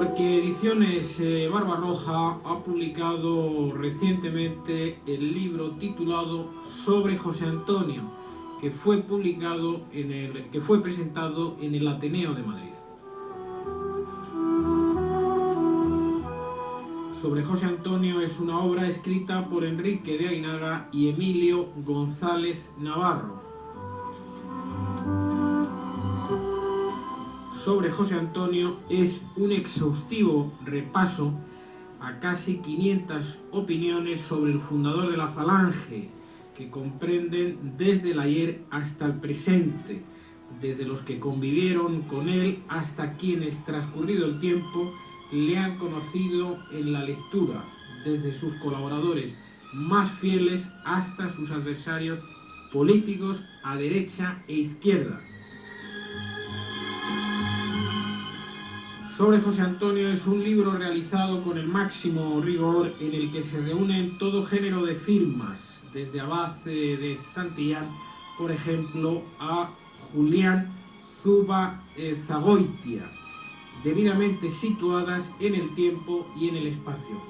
Porque Ediciones Barbarroja ha publicado recientemente el libro titulado Sobre José Antonio, que fue presentado en el Ateneo de Madrid. Sobre José Antonio es una obra escrita por Enrique de Aguinaga y Emilio González Navarro. Sobre José Antonio es un exhaustivo repaso a casi 500 opiniones sobre el fundador de la Falange, que comprenden desde el ayer hasta el presente, desde los que convivieron con él hasta quienes, transcurrido el tiempo, le han conocido en la lectura, desde sus colaboradores más fieles hasta sus adversarios políticos a derecha e izquierda. Sobre José Antonio es un libro realizado con el máximo rigor, en el que se reúnen todo género de firmas, desde Abad de Santillán, por ejemplo, a Julián Zuba-Zagoitia, debidamente situadas en el tiempo y en el espacio.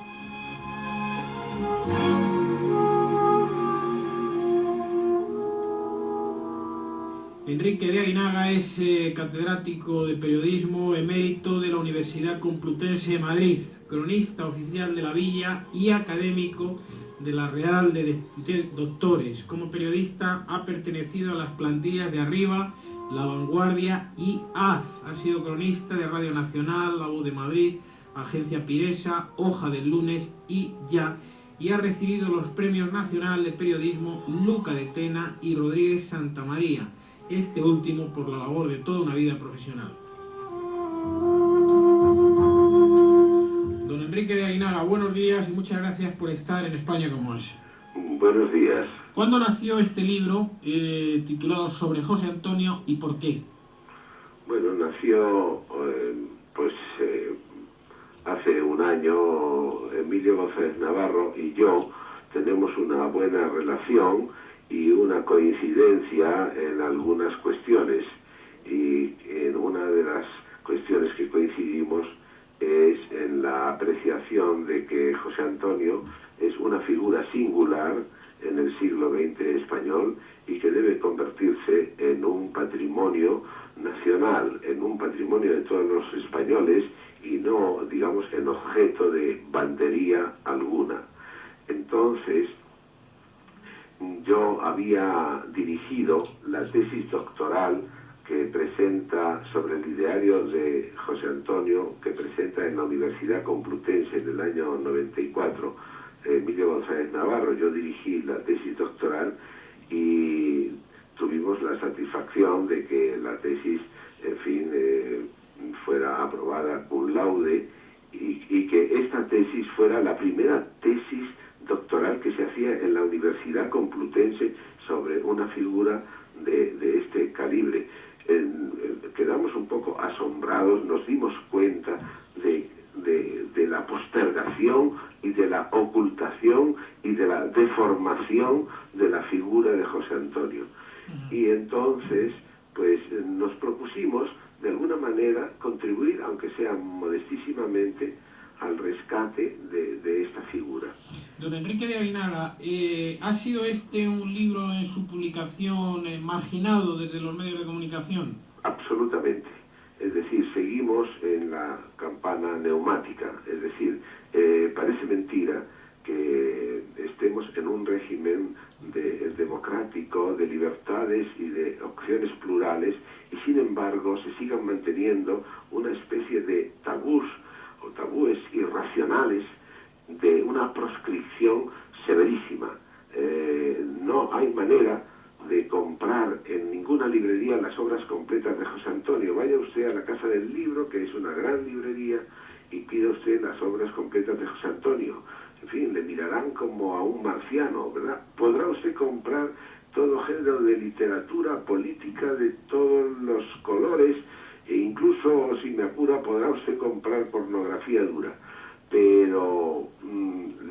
Enrique de Aguinaga es catedrático de periodismo emérito de la Universidad Complutense de Madrid, cronista oficial de la Villa y académico de la Real de Doctores. Como periodista ha pertenecido a las plantillas de Arriba, La Vanguardia y AZ. Ha sido cronista de Radio Nacional, La Voz de Madrid, Agencia Piresa, Hoja del Lunes y Ya, y ha recibido los Premios Nacional de Periodismo Luca de Tena y Rodríguez Santamaría, este último por la labor de toda una vida profesional. Don Enrique de Aguinaga, buenos días y muchas gracias por estar en España como es. Buenos días. ¿Cuándo nació este libro titulado Sobre José Antonio y por qué? Bueno, nació hace un año. Emilio González Navarro y yo tenemos una buena relación y una coincidencia en algunas cuestiones, y en una de las cuestiones que coincidimos es en la apreciación de que José Antonio es una figura singular en el siglo XX español y que debe convertirse en un patrimonio nacional, en un patrimonio de todos los españoles y no, digamos, en objeto de bandería alguna. Entonces, yo había dirigido la tesis doctoral que presenta sobre el ideario de José Antonio, que presenta en la Universidad Complutense en el año 94, Emilio González Navarro. Yo dirigí la tesis doctoral y tuvimos la satisfacción de que la tesis, en fin, fuera aprobada cum laude y que esta tesis fuera la primera tesis doctoral que se hacía en la Universidad Complutense sobre una figura de este calibre. Quedamos un poco asombrados, nos dimos cuenta de la postergación y de la ocultación y de la deformación de la figura de José Antonio. Y entonces, pues nos propusimos de alguna manera contribuir, aunque sea modestísimamente, al rescate de esta figura. Don Enrique de Aguinaga, ¿ha sido este un libro en su publicación marginado desde los medios de comunicación? Absolutamente. Es decir, seguimos en la campana neumática. Es decir, parece mentira que estemos en un régimen democrático, de libertades y de opciones plurales, y sin embargo se sigan manteniendo una especie de tabús o tabúes irracionales de una proscripción severísima. No hay manera de comprar en ninguna librería las obras completas de José Antonio. Vaya usted a la Casa del Libro, que es una gran librería, y pida usted las obras completas de José Antonio. En fin, le mirarán como a un marciano, ¿verdad? Podrá usted comprar todo género de literatura política de todos los colores, e incluso, si me apura, podrá usted comprar pornografía dura. Pero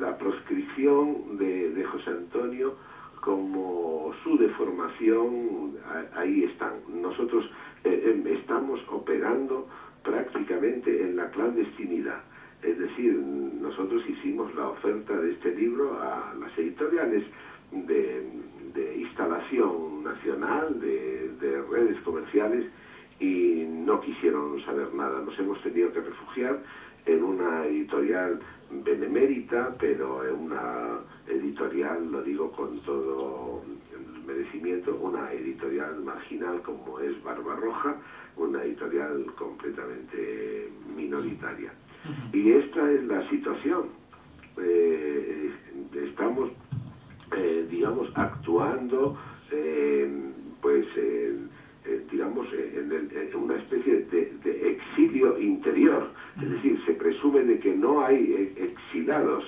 la proscripción de José Antonio, como su deformación, ahí están. Nosotros estamos operando prácticamente en la clandestinidad. Es decir, nosotros hicimos la oferta de este libro a las editoriales de instalación nacional, de redes comerciales, y no quisieron saber nada. Nos hemos tenido que refugiar en una editorial benemérita, pero en una editorial, lo digo con todo el merecimiento, una editorial marginal como es Barbarroja, una editorial completamente minoritaria. Y esta es la situación. Estamos, digamos, actuando, digamos, en una especie de exilio interior. Es decir, se presume de que no hay exilados.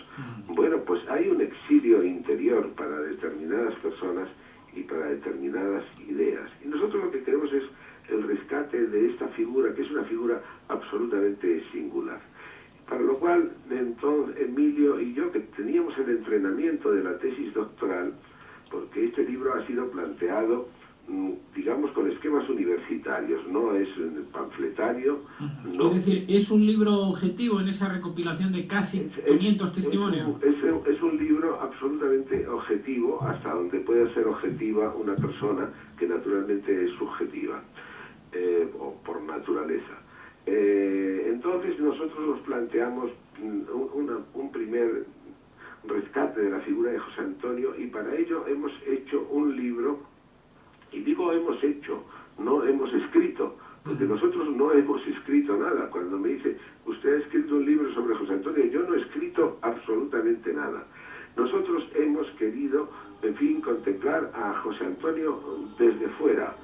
Bueno, pues hay un exilio interior para determinadas personas y para determinadas ideas. Y nosotros lo que queremos es el rescate de esta figura, que es una figura absolutamente singular. Para lo cual, entonces, Emilio y yo, que teníamos el entrenamiento de la tesis doctoral, porque este libro ha sido planteado, digamos, con esquemas universitarios, no es panfletario. No. Es decir, ¿es un libro objetivo en esa recopilación de casi 500 testimonios? Es un libro absolutamente objetivo, hasta donde puede ser objetiva una persona que naturalmente es subjetiva, o por naturaleza. Entonces nosotros nos planteamos un primer rescate de la figura de José Antonio, y para ello hemos hecho un libro, y digo hemos hecho, no hemos escrito, porque nosotros no hemos escrito nada. Cuando me dice, usted ha escrito un libro sobre José Antonio, yo no he escrito absolutamente nada. Nosotros hemos querido, en fin, contemplar a José Antonio desde fuera,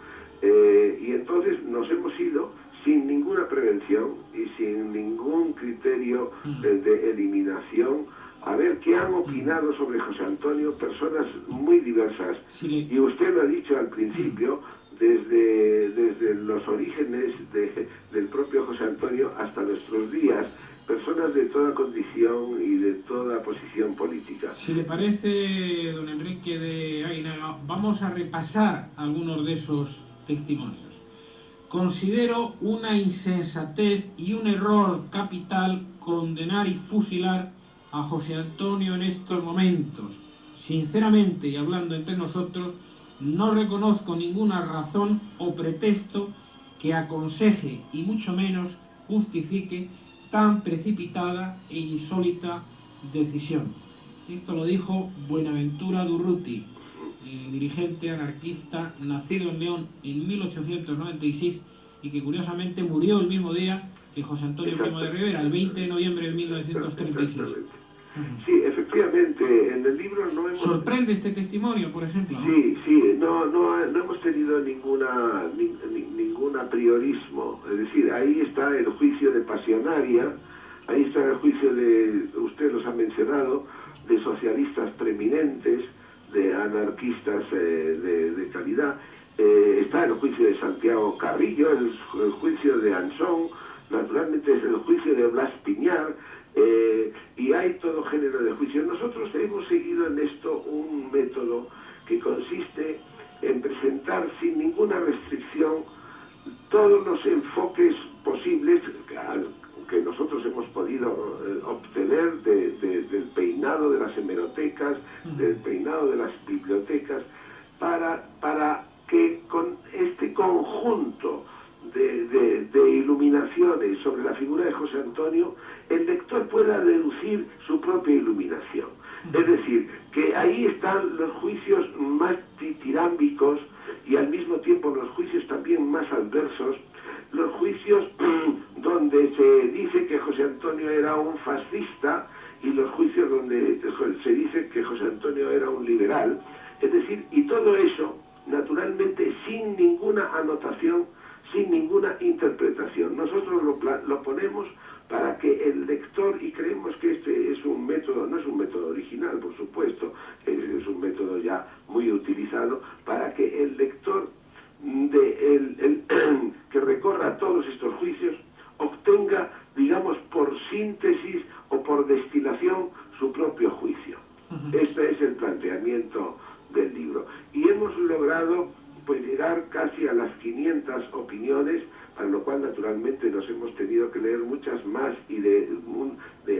y entonces nos hemos ido sin ninguna prevención y sin ningún criterio de eliminación, a ver qué han opinado sobre José Antonio personas muy diversas. Sí. Y usted lo ha dicho al principio, desde los orígenes del propio José Antonio hasta nuestros días, personas de toda condición y de toda posición política. Si le parece, don Enrique de Aguinaga, vamos a repasar algunos de esos testimonios. Considero una insensatez y un error capital condenar y fusilar a José Antonio en estos momentos. Sinceramente, y hablando entre nosotros, no reconozco ninguna razón o pretexto que aconseje y mucho menos justifique tan precipitada e insólita decisión. Esto lo dijo Buenaventura Durruti, dirigente anarquista nacido en León en 1896 y que curiosamente murió el mismo día que José Antonio Primo de Rivera, el 20 de noviembre de 1936. Sí, efectivamente, en el libro no hemos... ¿Sorprende este testimonio, por ejemplo? ¿No? Sí, no hemos tenido ningún apriorismo. Es decir, ahí está el juicio de pasionaria, ahí está el juicio de, usted los ha mencionado, de socialistas preeminentes, de anarquistas de calidad. Está el juicio de Santiago Carrillo, el juicio de Anson, naturalmente es el juicio de Blas Piñar, y hay todo género de juicios. Nosotros hemos seguido en esto un método que consiste en presentar sin ninguna restricción todos los enfoques posibles que nosotros hemos podido obtener del peinado de las hemerotecas, del peinado de las bibliotecas, para que con este conjunto de iluminaciones sobre la figura de José Antonio, el lector pueda deducir su propia iluminación. Es decir, que ahí están los juicios más ditirámbicos y al mismo tiempo los juicios también más adversos, los juicios donde se dice que José Antonio era un fascista y los juicios donde se dice que José Antonio era un liberal. Es decir, y todo eso, naturalmente, sin ninguna anotación, sin ninguna interpretación. Nosotros lo ponemos para que el lector, y creemos que este es un método, no es un método original, por supuesto, es un método ya muy utilizado, para que el lector que recorra todos estos juicios obtenga, digamos, por síntesis o por destilación su propio juicio. Este es el planteamiento del libro. Y hemos logrado pues llegar casi a las 500 opiniones, para lo cual naturalmente nos hemos hemos tenido que leer muchas más y de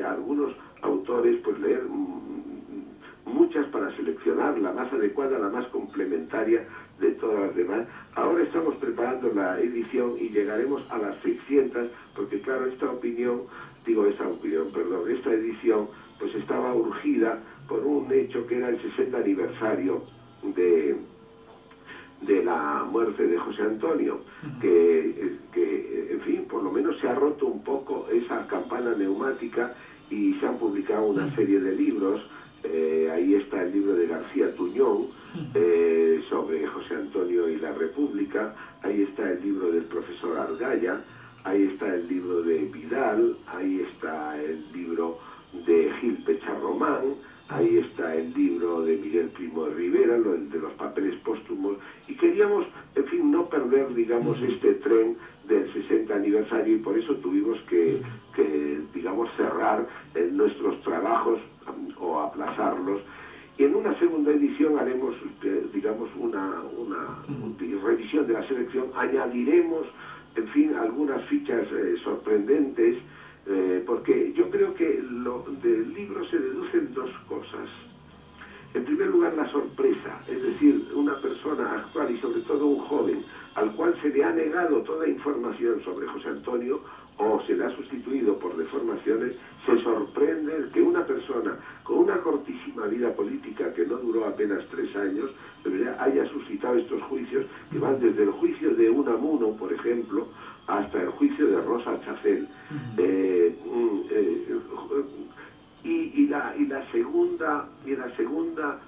algunos autores pues leer muchas para seleccionar la más adecuada, la más complementaria de todas las demás. Ahora estamos preparando la edición y llegaremos a las 600, porque claro, esta edición pues estaba urgida por un hecho que era el 60 aniversario de la muerte de José Antonio, que en fin, por lo menos se ha roto un poco esa campana neumática y se han publicado una serie de libros. Ahí está el libro de García Tuñón sobre José Antonio y la República, ahí está el libro del profesor Argaya, ahí está el libro de Vidal, ahí está el libro de Gil Pecharromán, ahí está el libro de Miguel Primo de Rivera, el de los papeles póstumos, y queríamos, en fin, no perder, digamos, este tren del 60 aniversario, y por eso tuvimos que digamos, cerrar nuestros trabajos o aplazarlos. Y en una segunda edición haremos, digamos, una revisión de la selección, añadiremos, en fin, algunas fichas sorprendentes, porque yo creo que del libro se deducen dos cosas. En primer lugar, la sorpresa, es decir, una persona actual y sobre todo un joven al cual se le ha negado toda información sobre José Antonio o se le ha sustituido por deformaciones, se sorprende que una persona con una cortísima vida política que no duró apenas 3 años, haya suscitado estos juicios que van desde el juicio de Unamuno, por ejemplo, hasta el juicio de Rosa Chacel. Y la segunda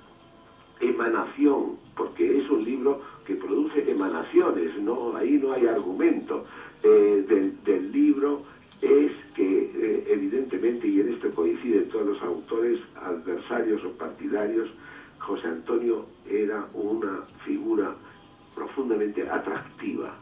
emanación, porque es un libro que produce emanaciones, ahí no hay argumento, del libro es que evidentemente, y en esto coinciden todos los autores, adversarios o partidarios, José Antonio era una figura profundamente atractiva.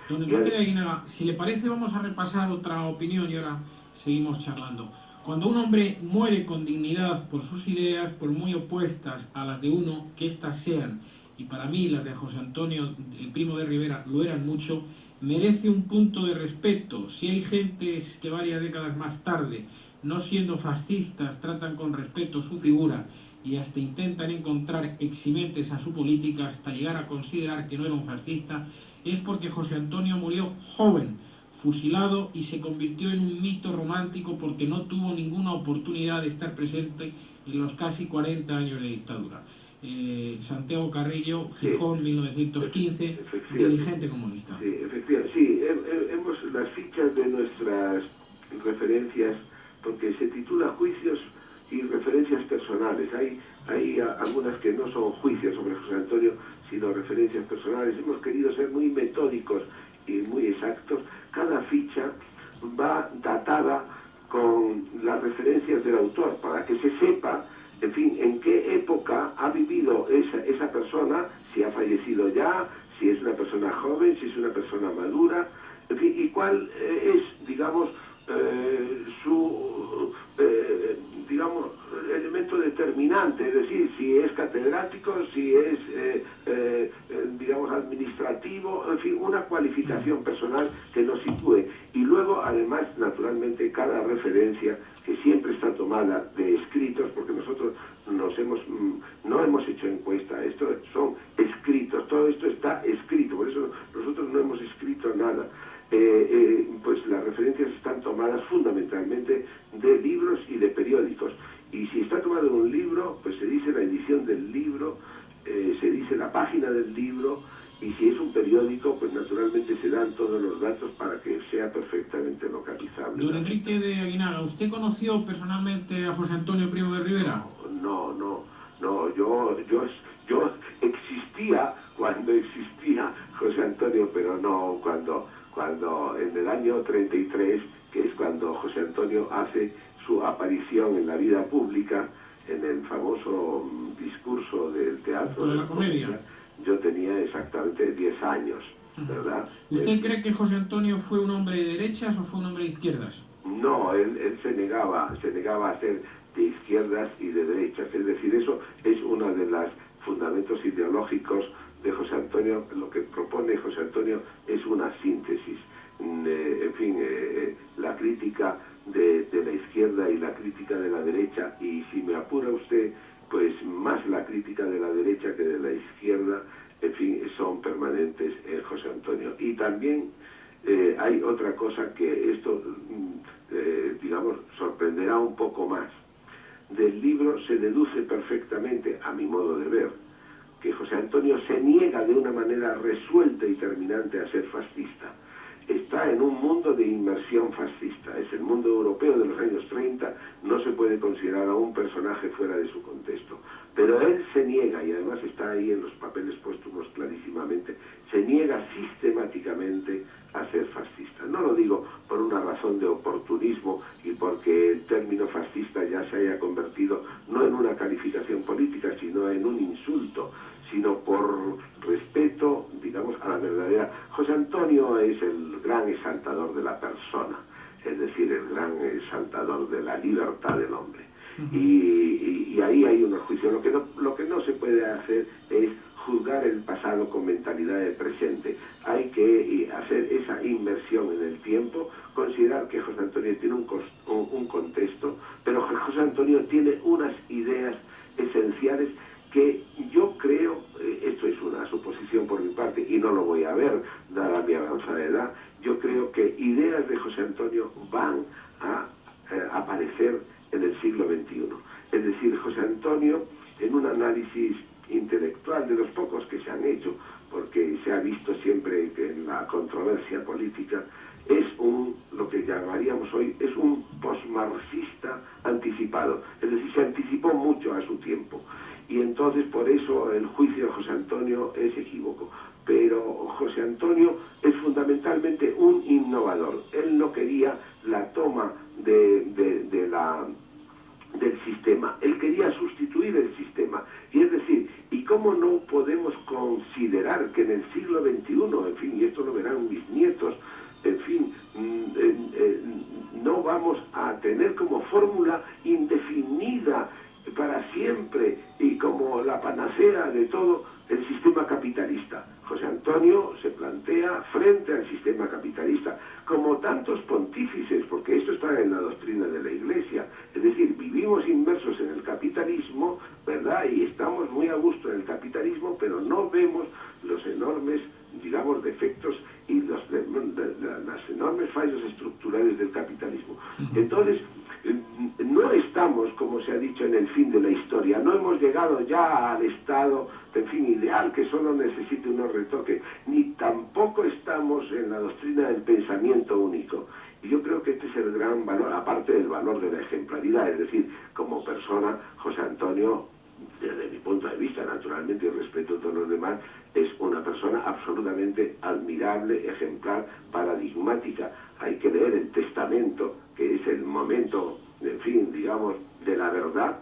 Don Enrique de Aguinaga, si le parece vamos a repasar otra opinión y ahora seguimos charlando. Cuando un hombre muere con dignidad por sus ideas, por muy opuestas a las de uno, que éstas sean, y para mí las de José Antonio, el Primo de Rivera, lo eran mucho, merece un punto de respeto. Si hay gentes que varias décadas más tarde, no siendo fascistas, tratan con respeto su figura y hasta intentan encontrar eximentes a su política hasta llegar a considerar que no era un fascista, es porque José Antonio murió joven, fusilado, y se convirtió en un mito romántico porque no tuvo ninguna oportunidad de estar presente en los casi 40 años de dictadura. Santiago Carrillo, Gijón, 1915, dirigente comunista. Sí, efectivamente, sí, hemos las fichas de nuestras referencias, porque se titula Juicios y referencias personales. Hay algunas que no son juicios sobre José Antonio, sino referencias personales. Hemos querido ser muy metódicos y muy exactos. Cada ficha va datada con las referencias del autor, para que se sepa, en fin, en qué época ha vivido esa persona, si ha fallecido ya, si es una persona joven, si es una persona madura, en fin, y cuál es, digamos, su elemento determinante, es decir, si es catedrático, si es, digamos, administrativo, en fin, una cualificación personal que nos sitúe. Y luego, además, naturalmente, cada referencia que siempre está tomada de escritos, porque nosotros no hemos hecho encuesta, esto son escritos, todo esto está escrito, por eso nosotros no hemos escrito nada. Pues las referencias están tomadas fundamentalmente de libros y de periódicos, y si está tomado en un libro, pues se dice la edición del libro, se dice la página del libro, y si es un periódico, pues naturalmente se dan todos los datos para que sea perfectamente localizable. Don Enrique de Aguinaga, ¿usted conoció personalmente a José Antonio Primo de Rivera? No, yo existía cuando existía José Antonio, pero no cuando en el año 33, que es cuando José Antonio hace su aparición en la vida pública, en el famoso discurso del Teatro de la Comedia. Yo tenía exactamente 10 años, ¿verdad? ¿Usted cree que José Antonio fue un hombre de derechas o fue un hombre de izquierdas? No, él se negaba a ser de izquierdas y de derechas, es decir, eso es uno de los fundamentos ideológicos de José Antonio. Lo que propone José Antonio es una síntesis. en fin, la crítica de la izquierda y la crítica de la derecha, y si me apura usted, pues más la crítica de la derecha que de la izquierda, en fin, son permanentes en José Antonio. Y también hay otra cosa que esto, digamos, sorprenderá un poco más. Del libro se deduce perfectamente, a mi modo de ver, que José Antonio se niega de una manera resuelta y terminante a ser fascista. Está en un mundo de inmersión fascista. Es el mundo europeo de los años 30, no se puede considerar a un personaje fuera de su contexto. Pero él se niega, y además está ahí en los papeles póstumos clarísimamente, se niega sistemáticamente a ser fascista. No lo digo por una razón de oportunismo y porque el término fascista ya se haya convertido no en una calificación política, sino en un insulto, sino por respeto, digamos, a la verdadera. José Antonio es el gran exaltador de la persona, es decir, el gran exaltador de la libertad del hombre. Y ahí hay unos juicios. Lo que no se puede hacer es juzgar el pasado con mentalidad de presente. Hay que hacer esa inmersión en el tiempo, considerar que José Antonio tiene un contexto, pero José Antonio tiene unas ideas esenciales que yo creo, esto es una suposición por mi parte y no lo voy a ver, dada mi avanzada edad, yo creo que ideas de José Antonio van a aparecer en el siglo XXI. Es decir, José Antonio, en un análisis intelectual de los pocos que se han hecho, porque se ha visto siempre que en la controversia política, es lo que llamaríamos hoy, es un posmarxista anticipado. Es decir, se anticipó mucho a su tiempo. Y entonces por eso el juicio de José Antonio es equívoco. Pero José Antonio es fundamentalmente un innovador. Él no quería la toma del sistema. Él quería sustituir el sistema. Y es decir, ¿y cómo no podemos considerar que en el siglo XXI, en fin, y esto lo verán mis nietos, en fin, no vamos a tener como fórmula indefinida para siempre y como la panacea de todo el sistema capitalista? José Antonio se plantea frente al sistema capitalista, como tantos pontífices, porque esto está en la doctrina de la Iglesia, es decir, vivimos inmersos en el capitalismo, ¿verdad? Y estamos muy a gusto en el capitalismo, pero no vemos los enormes, digamos, defectos y las enormes fallos estructurales del capitalismo. Entonces, no estamos, como se ha dicho, en el fin de la historia, no hemos llegado ya al estado, en fin, ideal, que solo necesite unos retoques, ni tampoco estamos en la doctrina del pensamiento único. Y yo creo que este es el gran valor, aparte del valor de la ejemplaridad, es decir, como persona, José Antonio, desde mi punto de vista, naturalmente, y respeto a todos los demás, es una persona absolutamente admirable, ejemplar, paradigmática. Hay que leer el testamento, que es el momento, en fin, digamos, de la verdad,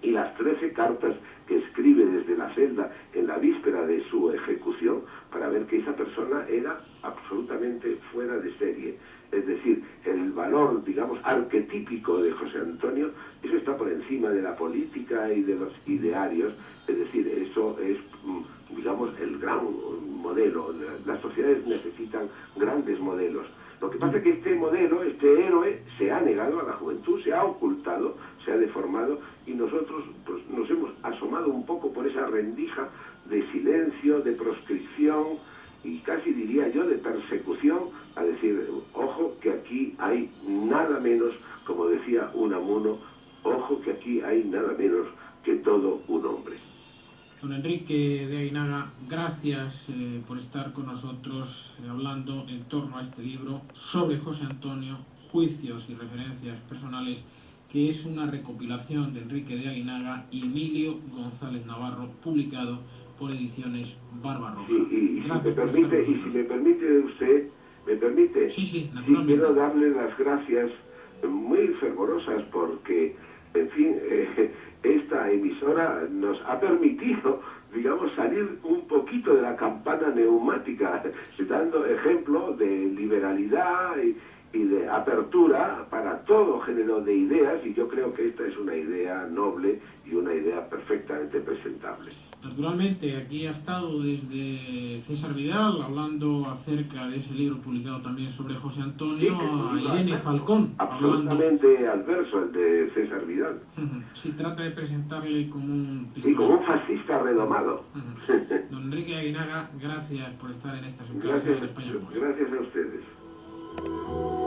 y las 13 cartas que escribe desde la celda en la víspera de su ejecución, para ver que esa persona era absolutamente fuera de serie. Es decir, el valor, digamos, arquetípico de José Antonio, eso está por encima de la política y de los idearios. Es decir, eso es, digamos, el gran modelo. Las sociedades necesitan grandes modelos. Lo que pasa es que este modelo, este héroe, se ha negado a la juventud, se ha ocultado, se ha deformado, y nosotros pues, nos hemos asomado un poco por esa rendija de silencio, de proscripción y casi diría yo de persecución, a decir, ojo que aquí hay nada menos, como decía Unamuno, ojo que aquí hay nada menos que todo un hombre. Don Enrique de Aguinaga, gracias por estar con nosotros hablando en torno a este libro sobre José Antonio, juicios y referencias personales, que es una recopilación de Enrique de Aguinaga y Emilio González Navarro, publicado por Ediciones Barbarroja. Y si me permite usted, Sí, naturalmente. Quiero darle las gracias muy fervorosas porque, en fin, esta emisora nos ha permitido, digamos, salir un poquito de la campana neumática, dando ejemplo de liberalidad y de apertura para todo género de ideas, y yo creo que esta es una idea noble y una idea perfectamente presentable. Naturalmente, aquí ha estado desde César Vidal, hablando acerca de ese libro publicado también sobre José Antonio, a Irene Falcón, absolutamente adverso al de César Vidal. Sí, trata de presentarle como un pistolero. Sí, como un fascista redomado. Don Enrique Aguinaga, gracias por estar en esta su clase en España. Gracias a ustedes.